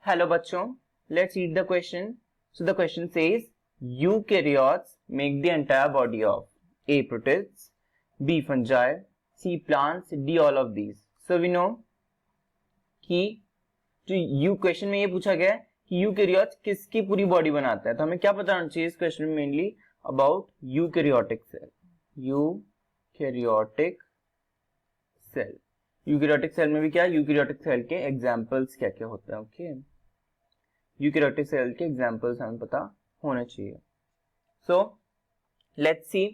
Hello bachon, let's read the question. So the question says, eukaryotes make the entire body of A. protists, B. fungi, C. plants, D. all of these. So we know कि जो you question में ये पूछा गया है कि eukaryotes किसकी पूरी बॉडी बनाता है, तो हमें क्या पता होना चाहिए इस क्वेश्चन में mainly about eukaryotic cell. Eukaryotic cell, eukaryotic cell में भी क्या, यूकैरियोटिक सेल के एग्जांपल्स क्या क्या होते हैं. ओके, यूकैरियोटिक सेल के एग्जांपल्स हमें पता होने चाहिए. सो लेट्स सी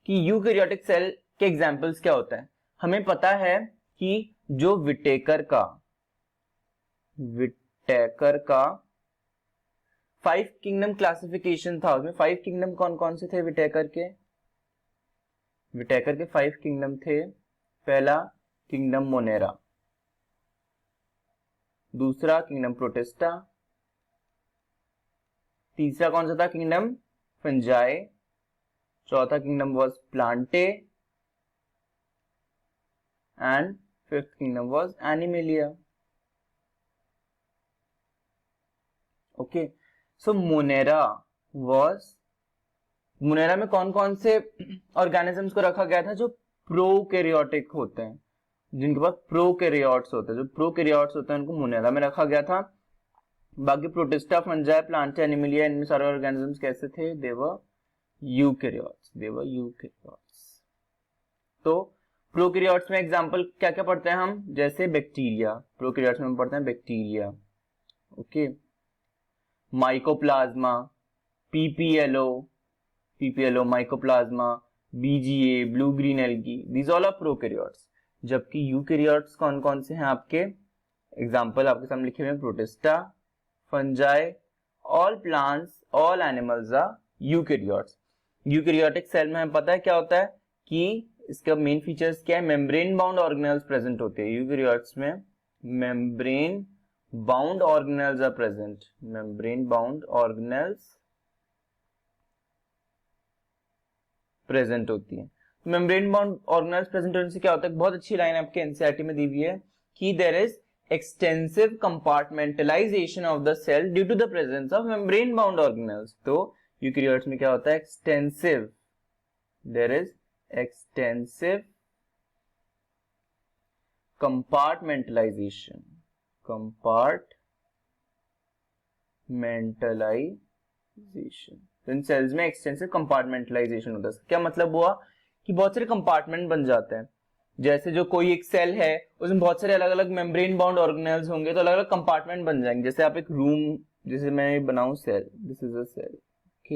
कि यूकैरियोटिक सेल के एग्जांपल्स क्या होता है. हमें पता है कि जो विटेकर का 5 किंगडम क्लासिफिकेशन था, उसमें 5 किंगडम कौन कौन से थे विटेकर के 5 किंगडम थे. पहला किंगडम मोनेरा, दूसरा किंगडम प्रोटिस्टा, तीसरा कौन सा था किंगडम फंजाई, चौथा kingdom was Plantae and fifth kingdom was animalia. Okay, so Monera में कौन कौन से ऑर्गेनिजम्स को रखा गया था जो प्रोकैरियोटिक होते हैं, जिनके पास प्रोकैरियोट्स होते हैं, जो प्रोकैरियोट्स होते हैं उनको मोनेरा में रखा गया था. बाकी प्रोटिस्टा, फंजाई, प्लांटा, एनिमेलिया, इनमें सारे ऑर्गेनिजम्स कैसे थे, दे वर यूकैरियोट्स. तो प्रोकैरियोट्स में एग्जांपल क्या क्या पढ़ते हैं हम, जैसे बैक्टीरिया, प्रोकैरियोट्स में हम पढ़ते हैं bacteria. Okay, mycoplasma, PPLO, mycoplasma, BGA, blue green algae, these all are prokaryotes. जबकि यूकैरियोट्स कौन कौन से हैं आपके एग्जांपल आपके सामने लिखे हुए हैं, protista, fungi, all plants, all animals are eukaryotes. Eukaryotic cell में हमें पता है क्या होता है कि इसका मेन फीचर्स क्या है, मेम्ब्रेन बाउंड ऑर्गेनेल्स प्रेजेंट होते हैं. यूकैरियोट्स में membrane bound organelles are present, membrane bound organelles present होती है. मेम्ब्रेन बाउंड ऑर्गेनेल्स प्रेजेंट होने से क्या होता है, बहुत अच्छी लाइन आपके एनसीईआरटी में दी हुई है कि there is extensive compartmentalization of the cell due to the presence of membrane bound organelles. तो यूकैरियोट्स में क्या होता है, देयर इज एक्सटेंसिव कंपार्टमेंटलाइजेशन तो इन सेल्स में एक्सटेंसिव कंपार्टमेंटलाइजेशन होता है. क्या मतलब हुआ कि बहुत सारे कंपार्टमेंट बन जाते हैं. जैसे जो कोई एक सेल है उसमें बहुत सारे अलग अलग मेम्ब्रेन बाउंड ऑर्गेनेल्स होंगे, तो अलग अलग कंपार्टमेंट बन जाएंगे. जैसे आप एक रूम, जैसे मैं बनाऊं cell, this is a cell. Okay,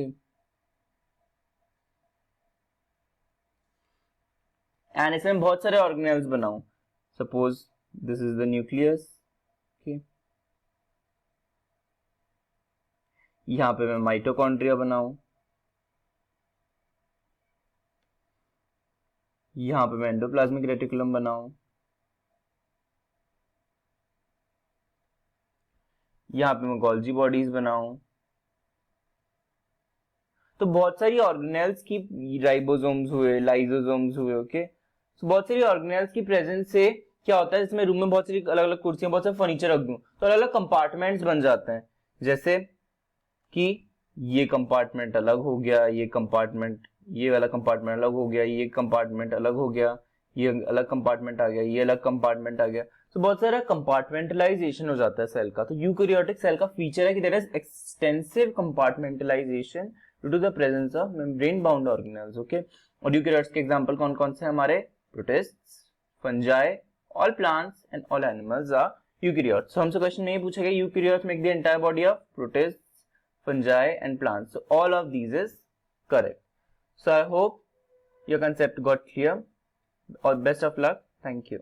and इसमें बहुत सारे ऑर्गेनेल्स बनाऊं, suppose this is the nucleus. Okay, यहां पे मैं माइटोकॉन्ड्रिया बनाऊं, यहां पे मैं एंडोप्लाज्मिक रेटिकुलम बनाऊं, यहां पे मैं गोल्जी बॉडीज बनाऊं. तो बहुत सारी ऑर्गेनेल्स की, राइबोसोम्स हुए, लाइसोसोम्स हुए. ओके, तो बहुत सारी ऑर्गेनेल्स की प्रेजेंस से क्या होता है, इसमें रूम में बहुत सारी अलग अलग कुर्सियां, बहुत सारे फर्नीचर रख दूं तो अलग अलग कंपार्टमेंट्स बन जाते हैं. जैसे कि ये कंपार्टमेंट अलग हो गया, ये कंपार्टमेंट, ये वाला कंपार्टमेंट अलग हो गया, ये कंपार्टमेंट अलग हो गया, ये अलग कंपार्टमेंट आ गया, ये अलग कंपार्टमेंट आ गया. तो बहुत सारा कंपार्टमेंटलाइजेशन हो जाता है सेल का. तो यूकैरियोटिक सेल का फीचर है कि there is extensive compartmentalisation due to the presence of membrane bound organelles. Okay, और यूकैरियोट्स के एग्जांपल कौन कौन से हमारे, protists, fungi, all plants and all animals are eukaryotes. So हमसे क्वेश्चन में ये पूछा गया, eukaryotes make the entire body of protists, fungi and plants. So all of these is correct. So I hope your concept got clear. All best of luck. Thank you.